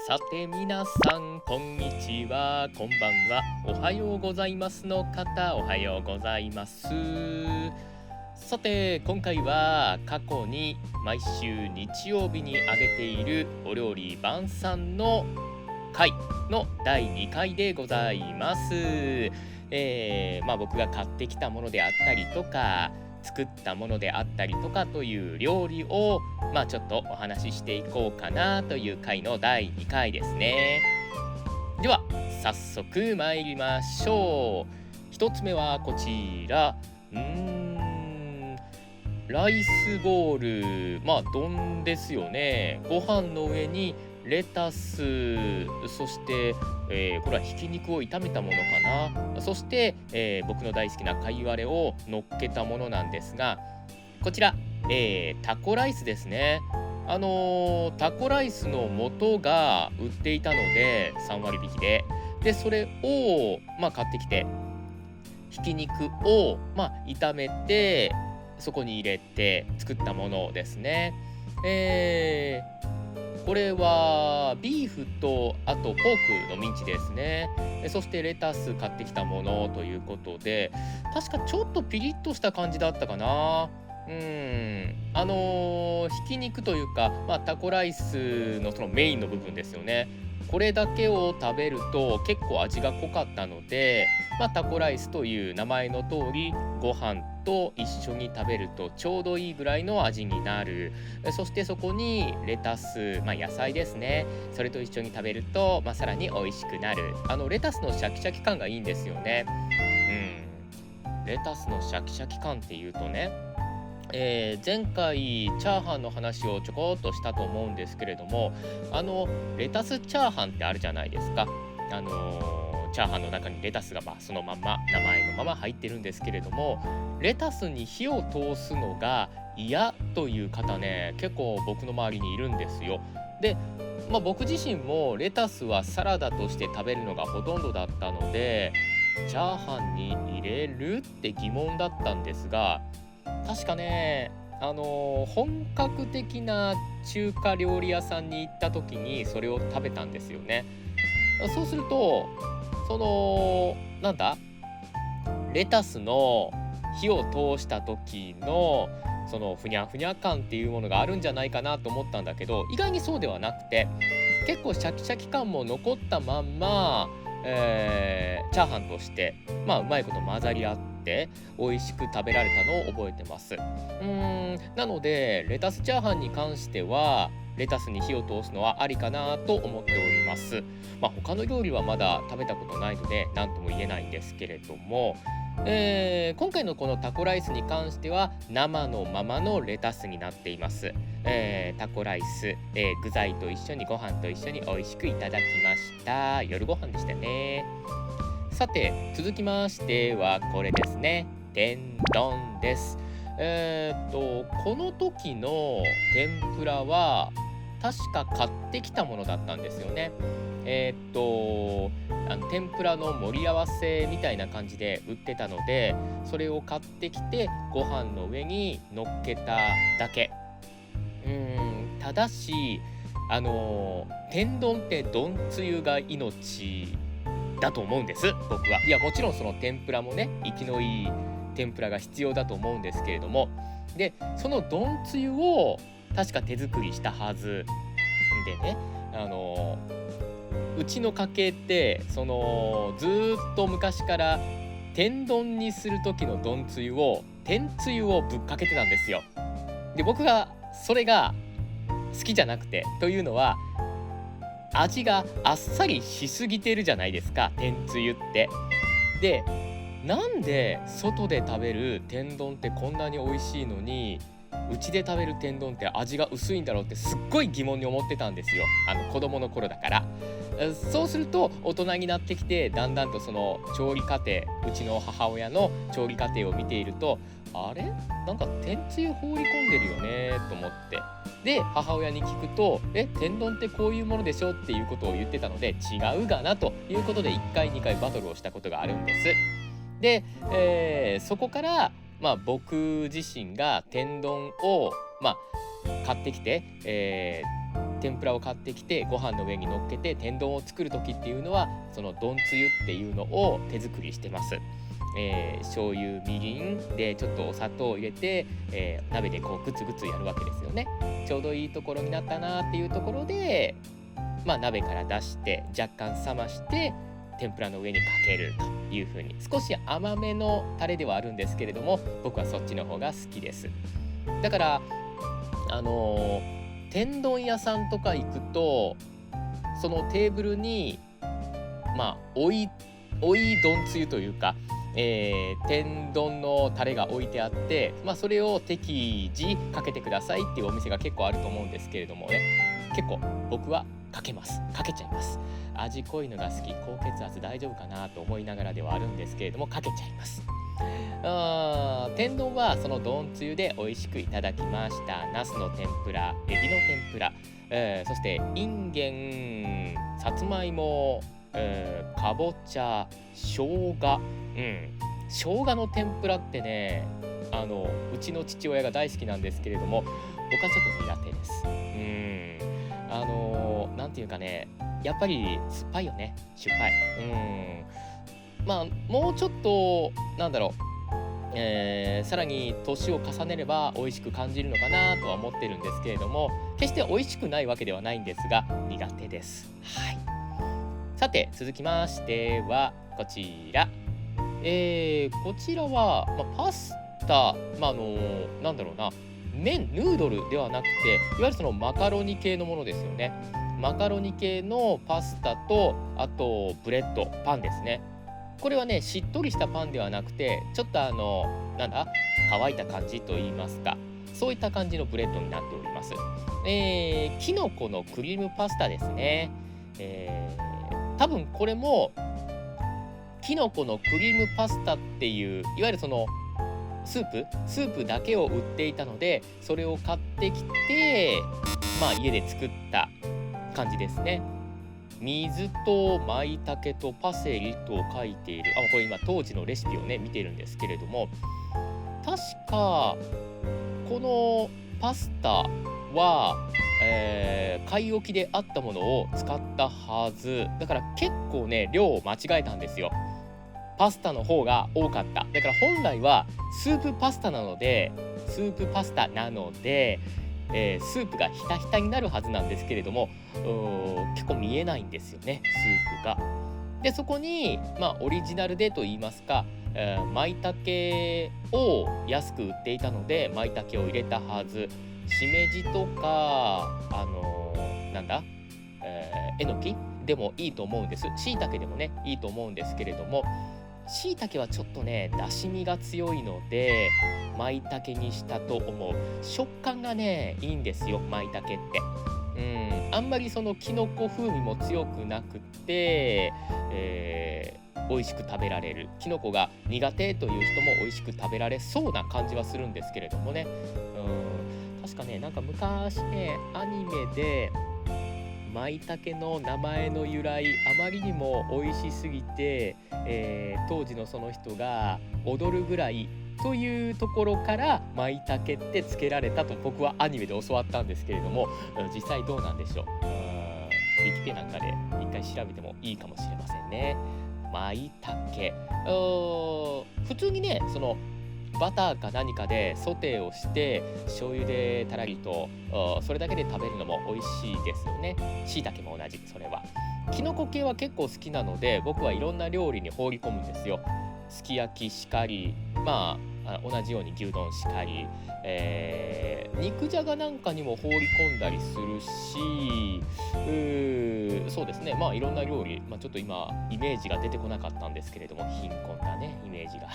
さて皆さんこんにちは、こんばんは、おはようございますの方、おはようございます。さて今回は過去に毎週日曜日にあげているお料理晩餐の回の第2回でございます。僕が買ってきたものであったりとか作ったものであったりとかという料理をちょっとお話ししていこうかなという回の第2回ですね。では早速参りましょう。一つ目はこちら。ライスボール、丼ですよね。ご飯の上にレタス、そして、これはひき肉を炒めたものかな。そして、僕の大好きな貝割れを乗っけたものなんですが、こちら、タコライスですね。タコライスの素が売っていたので3割引きで、それを買ってきて、ひき肉を炒めてそこに入れて作ったものですね。これはビーフとあとポークのミンチですね。そしてレタス買ってきたものということで、確かちょっとピリッとした感じだったかな。ひき肉というか、タコライスのそのメインの部分ですよね。これだけを食べると結構味が濃かったので、タコライスという名前の通りご飯と一緒に食べるとちょうどいいぐらいの味になる。そしてそこにレタス、野菜ですね。それと一緒に食べると、さらに美味しくなる。レタスのシャキシャキ感がいいんですよね。レタスのシャキシャキ感っていうとね、前回チャーハンの話をちょこっとしたと思うんですけれども、レタスチャーハンってあるじゃないですか。チャーハンの中にレタスがそのまま名前のまま入ってるんですけれども、レタスに火を通すのが嫌という方ね、結構僕の周りにいるんですよ。で、僕自身もレタスはサラダとして食べるのがほとんどだったので、チャーハンに入れるって疑問だったんですが、確かね、本格的な中華料理屋さんに行った時にそれを食べたんですよね。そうすると、レタスの火を通した時のそのふにゃふにゃ感っていうものがあるんじゃないかなと思ったんだけど、意外にそうではなくて、結構シャキシャキ感も残ったまんま、チャーハンとしてうまいこと混ざり合って美味しく食べられたのを覚えてます。なのでレタスチャーハンに関してはレタスに火を通すのはありかなと思っております。他の料理はまだ食べたことないので何とも言えないんですけれども、今回のこのタコライスに関しては生のままのレタスになっています。タコライス、具材と一緒にご飯と一緒に美味しくいただきました。夜ご飯でしたね。さて続きましてはこれですね。天丼です。この時の天ぷらは確か買ってきたものだったんですよね。天ぷらの盛り合わせみたいな感じで売ってたので、それを買ってきてご飯の上に乗っけただけ。ただし天丼って丼つゆが命だと思うんです、僕は。いや、もちろんその天ぷらもね、生きのいい天ぷらが必要だと思うんですけれども、でその丼つゆを確か手作りしたはずでね、うちの家系ってずーっと昔から天丼にする時の丼つゆを天つゆをぶっかけてたんですよ。で僕がそれが好きじゃなくて、というのは味があっさりしすぎてるじゃないですか、天つゆって。でなんで外で食べる天丼ってこんなに美味しいのにうちで食べる天丼って味が薄いんだろうってすっごい疑問に思ってたんですよ、子供の頃だから。そうすると大人になってきてだんだんとその調理過程、うちの母親の調理過程を見ていると、あれなんか天つゆ放り込んでるよねと思って、で母親に聞くと天丼ってこういうものでしょっていうことを言ってたので、違うがなということで1回2回バトルをしたことがあるんです。で、そこから僕自身が天丼を買ってきて、天ぷらを買ってきてご飯の上に乗っけて天丼を作る時っていうのはその丼つゆっていうのを手作りしてます。醤油みりんでちょっとお砂糖を入れて、鍋でこうグツグツやるわけですよね。ちょうどいいところになったなっていうところで、鍋から出して若干冷まして天ぷらの上にかけるという風に、少し甘めのタレではあるんですけれども、僕はそっちの方が好きです。だから天丼屋さんとか行くとそのテーブルにおい丼つゆというか、天丼のタレが置いてあって、それを適時かけてくださいっていうお店が結構あると思うんですけれどもね、結構僕はかけちゃいます。味濃いのが好き、高血圧大丈夫かなと思いながらではあるんですけれども、かけちゃいます。天丼はその丼つゆで美味しくいただきました。ナスの天ぷら、エビの天ぷら、そしてインゲン、さつまいも、かぼちゃ、生姜、生姜の天ぷらってね、うちの父親が大好きなんですけれども、僕はちょっと苦手です。なんていうかね、やっぱり酸っぱいよね、しょっぱい。もうちょっとさらに年を重ねれば美味しく感じるのかなとは思ってるんですけれども、決して美味しくないわけではないんですが苦手です。はい。さて続きましてはこちら、こちらは、パスタ、ヌードルではなくて、いわゆるそのマカロニ系のものですよね。マカロニ系のパスタと、あとブレッド、パンですね。これはね、しっとりしたパンではなくて、ちょっと乾いた感じと言いますか、そういった感じのブレッドになっております。きのこのクリームパスタですね。多分これもきのこのクリームパスタっていう、いわゆるそのスープだけを売っていたので、それを買ってきて家で作った感じですね。水と舞茸とパセリと書いている、これ今当時のレシピをね見てるんですけれども、確かこのパスタは、買い置きであったものを使ったはずだから、結構ね量を間違えたんですよ。パスタの方が多かった。だから本来はスープパスタなので、スープがひたひたになるはずなんですけれども、結構見えないんですよね、スープが。でそこにオリジナルでと言いますか、舞茸を安く売っていたので舞茸を入れたはず。しめじとかえのきでもいいと思うんです。しいたけでもねいいと思うんですけれども、しいたけはちょっとね出し身が強いので舞茸にしたと思う。食感がねいいんですよ、舞茸って。あんまりそのきのこ風味も強くなくて、美味しく食べられる。きのこが苦手という人も美味しく食べられそうな感じはするんですけれどもね。確かね、昔ねアニメで舞茸の名前の由来、あまりにも美味しすぎて、当時のその人が踊るぐらいというところから舞茸ってつけられたと僕はアニメで教わったんですけれども、実際どうなんでしょう。ウィキペなんかで一回調べてもいいかもしれませんね。舞茸、普通にねそのバターか何かでソテーをして醤油でたらりと、それだけで食べるのも美味しいですよね。しいたけも同じ。それはきのこ系は結構好きなので、僕はいろんな料理に放り込むんですよ。すき焼きしかり、同じように牛丼しかり、肉じゃがなんかにも放り込んだりするし、そうですね、いろんな料理、ちょっと今イメージが出てこなかったんですけれども、貧困だねイメージが。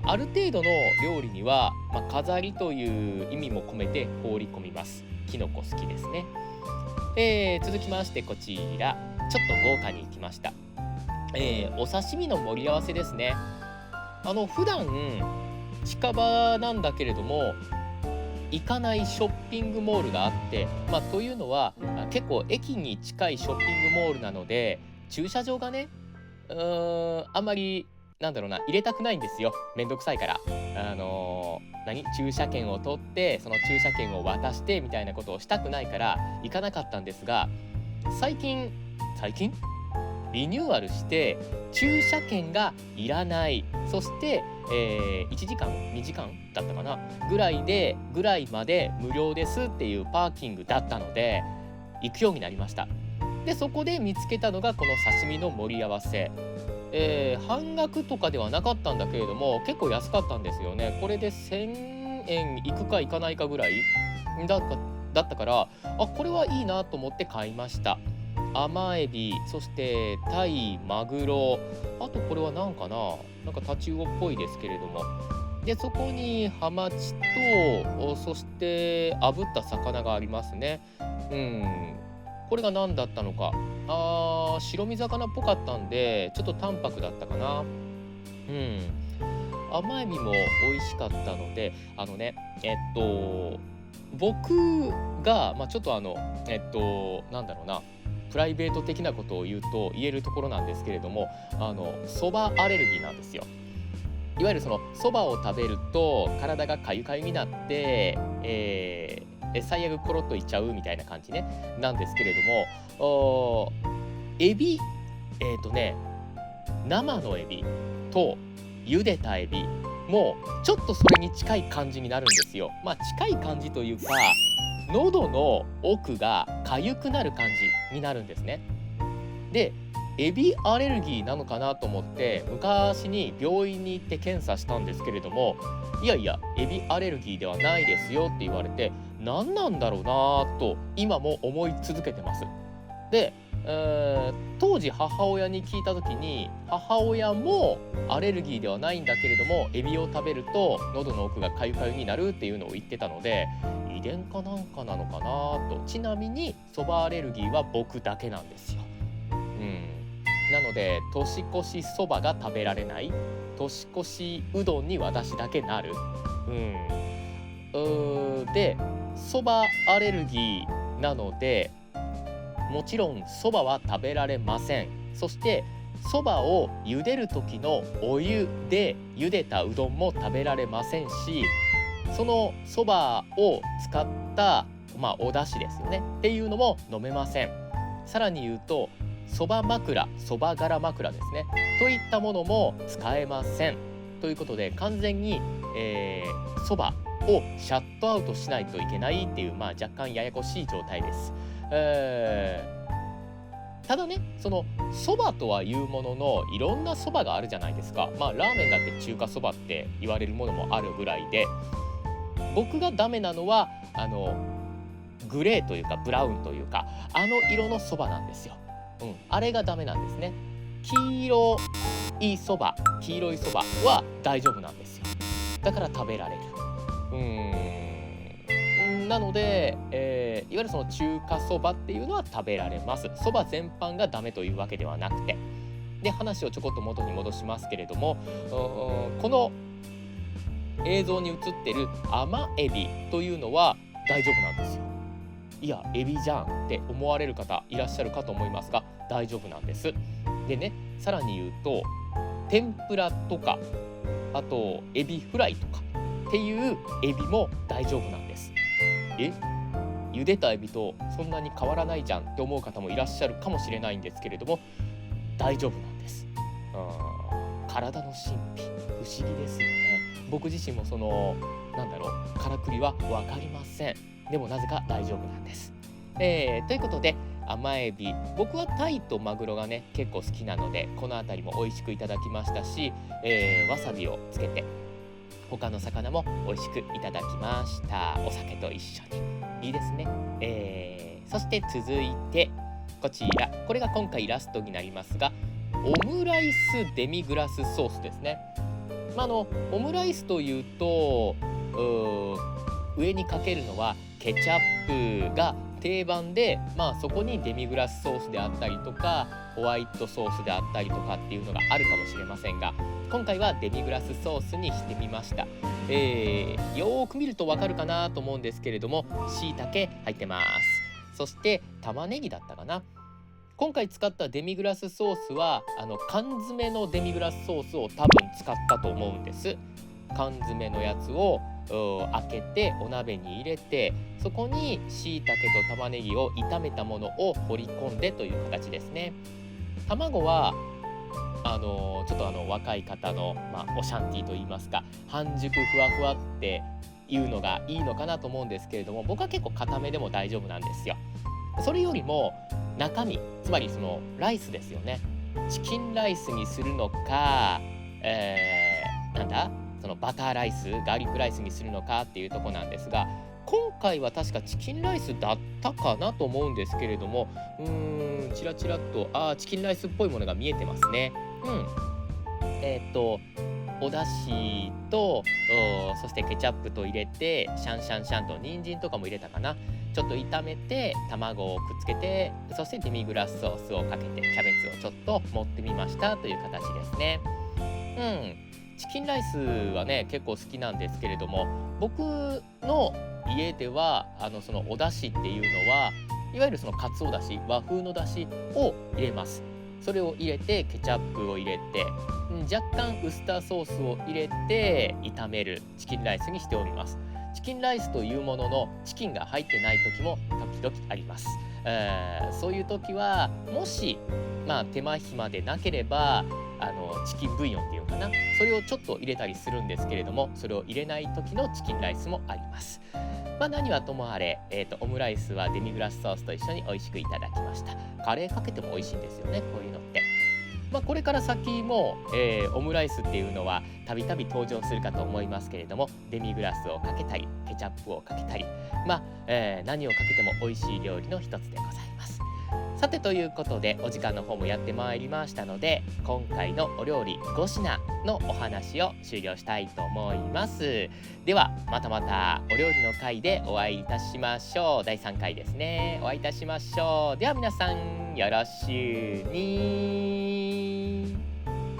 ある程度の料理には、飾りという意味も込めて放り込みます。きのこ好きですね。続きましてこちら、ちょっと豪華にいきました。お刺身の盛り合わせですね。普段近場なんだけれども行かないショッピングモールがあって、というのは結構駅に近いショッピングモールなので、駐車場がねあんまりなんだろうな、入れたくないんですよ。めんどくさいから。駐車券を取って、その駐車券を渡してみたいなことをしたくないから行かなかったんですが、最近リニューアルして駐車券がいらない。そして、1時間2時間だったかなぐらいまで無料ですっていうパーキングだったので行くようになりました。でそこで見つけたのがこの刺身の盛り合わせ。半額とかではなかったんだけれども結構安かったんですよね。これで1000円いくかいかないかぐらいだかだったから、これはいいなと思って買いました。甘エビ、そしてタイ、マグロ、あとこれは何かな、なんかタチウオっぽいですけれども、でそこにハマチと、そして炙った魚がありますね。これが何だったのか、白身魚っぽかったんでちょっと淡白だったかな。甘エビも美味しかったので、僕が、ちょっとなんだろうな、プライベート的なことを言えるところなんですけれども、そばアレルギーなんですよ。いわゆるそのそばを食べると体がかゆかゆになって、最悪コロッといっちゃうみたいな感じねなんですけれども、エビ、生のエビと茹でたエビもちょっとそれに近い感じになるんですよ。近い感じというか、喉の奥が痒くなる感じになるんですね。でエビアレルギーなのかなと思って昔に病院に行って検査したんですけれども、いやいやエビアレルギーではないですよって言われて、何なんだろうなと今も思い続けてます。で、当時母親に聞いた時に、母親もアレルギーではないんだけれどもエビを食べると喉の奥がかゆかゆになるっていうのを言ってたので、遺伝かなんかなのかなと。ちなみにそばアレルギーは僕だけなんですよ。なので年越しそばが食べられない、年越しうどんに私だけなる。でそばアレルギーなので、もちろんそばは食べられません。そしてそばを茹でる時のお湯で茹でたうどんも食べられませんし、そのそばを使った、お出汁ですよねっていうのも飲めません。さらに言うとそば枕、そば柄枕ですねといったものも使えません。ということで完全にそばをシャットアウトしないといけないっていう、若干ややこしい状態です。ただね、そのそばとはいうもののいろんなそばがあるじゃないですか。ラーメンだって中華そばって言われるものもあるぐらいで、僕がダメなのはグレーというかブラウンというか色のそばなんですよ。あれがダメなんですね。黄色いそばは大丈夫なんですよ。だから食べられる。なので、いわゆるその中華そばっていうのは食べられます。そば全般がダメというわけではなくて。で話をちょこっと元に戻しますけれども、この映像に映ってる甘エビというのは大丈夫なんですよ。いやエビじゃんって思われる方いらっしゃるかと思いますが、大丈夫なんです。でね、さらに言うと天ぷらとか、あとエビフライとかっていうエビも大丈夫なんです。茹でたエビとそんなに変わらないじゃんって思う方もいらっしゃるかもしれないんですけれども、大丈夫なんです。体の神秘不思議ですよね。僕自身もからくりは分かりません。でもなぜか大丈夫なんです。ということで甘エビ、僕はタイとマグロがね結構好きなので、この辺りも美味しくいただきましたし、わさびをつけて他の魚も美味しくいただきました。お酒と一緒にいいですね。そして続いてこちら、これが今回ラストになりますが、オムライスデミグラスソースですね。オムライスというと上にかけるのはケチャップが定番で、そこにデミグラスソースであったりとかホワイトソースであったりとかっていうのがあるかもしれませんが、今回はデミグラスソースにしてみました。よーく見るとわかるかなと思うんですけれども、椎茸入ってます。そして玉ねぎだったかな、今回使ったデミグラスソースは缶詰のデミグラスソースを多分使ったと思うんです。缶詰のやつを開けてお鍋に入れて、そこに椎茸と玉ねぎを炒めたものを放り込んでという形ですね。卵はちょっと若い方の、オシャンティーといいますか、半熟ふわふわっていうのがいいのかなと思うんですけれども、僕は結構固めでも大丈夫なんですよ。それよりも中身、つまりそのライスですよね。チキンライスにするのか、なんだそのバターライス、ガーリックライスにするのかっていうとこなんですが、今回は確かチキンライスだったかなと思うんですけれども、チラチラっとチキンライスっぽいものが見えてますね。お出汁とそしてケチャップと入れてシャンシャンシャンと人参とかも入れたかな、ちょっと炒めて卵をくっつけて、そしてデミグラスソースをかけてキャベツをちょっと盛ってみましたという形ですね。チキンライスはね結構好きなんですけれども、僕の家ではそのお出汁っていうのはいわゆるそのかつおだし、和風のだしを入れます。それを入れてケチャップを入れて、若干ウスターソースを入れて炒めるチキンライスにしております。チキンライスというもののチキンが入ってない時も時々あります。そういう時はもし手間暇でなければチキンブイヨンっていうのかな、それをちょっと入れたりするんですけれども、それを入れない時のチキンライスもあります。何はともあれ、オムライスはデミグラスソースと一緒に美味しくいただきました。カレーかけても美味しいんですよね、こういうのって。これから先も、オムライスっていうのはたびたび登場するかと思いますけれども、デミグラスをかけたりケチャップをかけたり、何をかけても美味しい料理の一つでございます。さてということでお時間の方もやってまいりましたので、今回のお料理5品のお話を終了したいと思います。ではまたお料理の回でお会いいたしましょう。第3回ですね、お会いいたしましょう。では皆さんよろしゅうに。